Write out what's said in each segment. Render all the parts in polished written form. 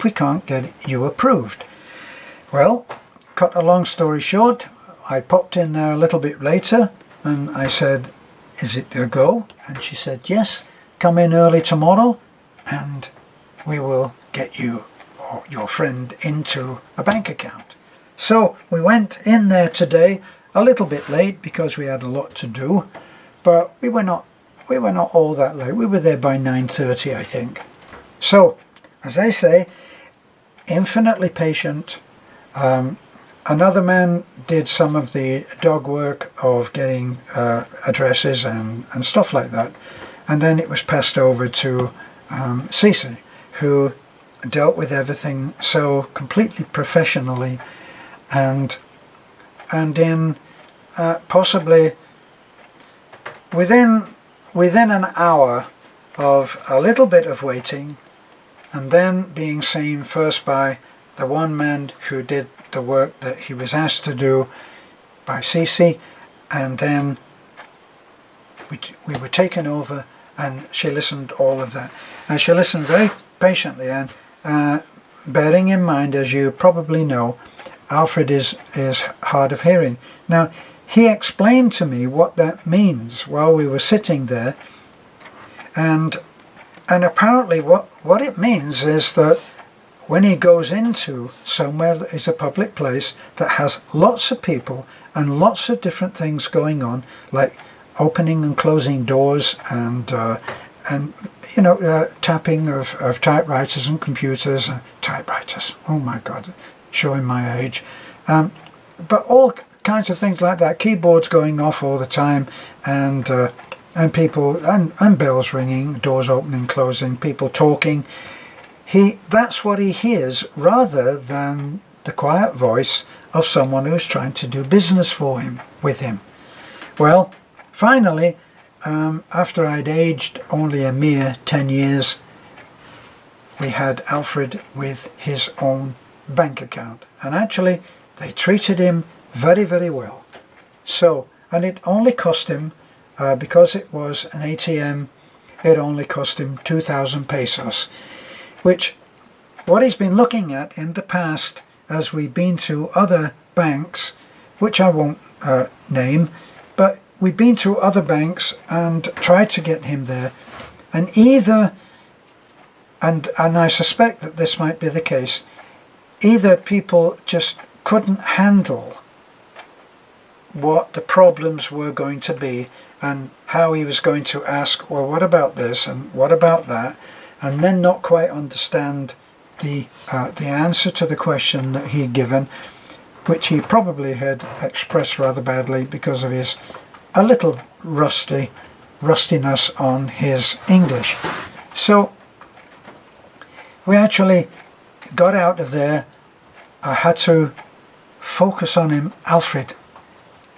we can't get you approved. Well, cut a long story short, I popped in there a little bit later and I said, is it a go? And she said, yes, come in early tomorrow and we will get you or your friend into a bank account. So we went in there today a little bit late because we had a lot to do, but we were not all that late. We were there by 9:30, I think. So, as I say, infinitely patient. Another man did some of the dog work of getting addresses and stuff like that. And then it was passed over to Cece, who dealt with everything so completely professionally and in possibly within an hour of a little bit of waiting and then being seen first by the one man who did the work that he was asked to do by Cece, and then we were taken over and she listened all of that. And she listened very patiently, and bearing in mind, as you probably know, Alfred is hard of hearing. Now, he explained to me what that means while we were sitting there, and apparently what it means is that when he goes into somewhere that is a public place that has lots of people and lots of different things going on, like opening and closing doors and tapping of typewriters and computers, typewriters, oh my God, showing my age, but all kinds of things like that, keyboards going off all the time, and people and bells ringing, doors opening, closing, people talking. That's what he hears, rather than the quiet voice of someone who's trying to do business with him. Well, finally, after I'd aged only a mere 10 years, we had Alfred with his own bank account. And actually, they treated him very, very well. So, and it only cost him, because it was an ATM, it only cost him 2,000 pesos. Which, what he's been looking at in the past as we've been to other banks, which I won't name, but we've been to other banks and tried to get him there, and and I suspect that this might be the case, either people just couldn't handle what the problems were going to be and how he was going to ask, well, what about this and what about that, and then not quite understand the answer to the question that he'd given, which he probably had expressed rather badly because of his a little rustiness on his English. So we actually got out of there. I had to focus on him. Alfred,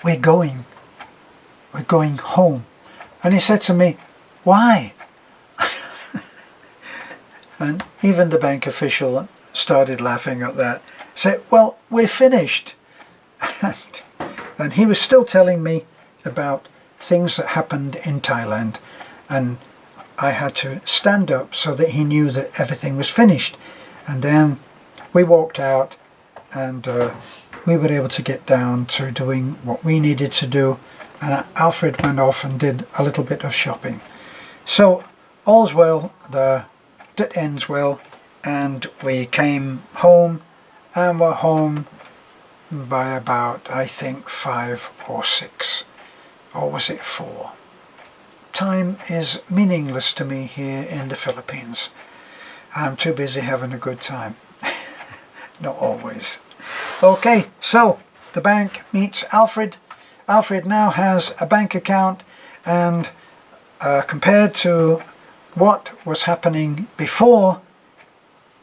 we're going home. And he said to me, why? And even the bank official started laughing at that. Said, well, we're finished. And he was still telling me about things that happened in Thailand. And I had to stand up so that he knew that everything was finished. And then we walked out, and we were able to get down to doing what we needed to do. And Alfred went off and did a little bit of shopping. So all's well that ends well, and we came home, and were home by about, I think, 5 or 6, or was it 4? Time is meaningless to me here in the Philippines. I'm too busy having a good time. Not always. Okay, so the bank meets Alfred. Alfred now has a bank account, and compared to what was happening before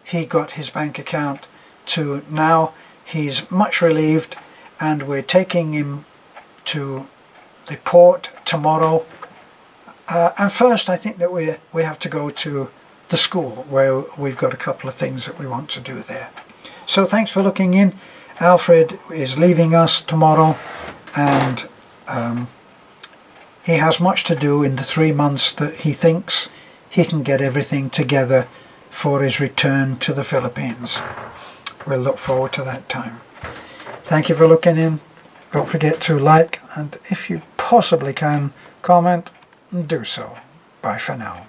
he got his bank account to now, he's much relieved, and we're taking him to the port tomorrow. And first, I think that we have to go to the school, where we've got a couple of things that we want to do there. So thanks for looking in. Alfred is leaving us tomorrow, and he has much to do in the 3 months that he thinks he can get everything together for his return to the Philippines. We'll look forward to that time. Thank you for looking in. Don't forget to like, and if you possibly can, comment, do so. Bye for now.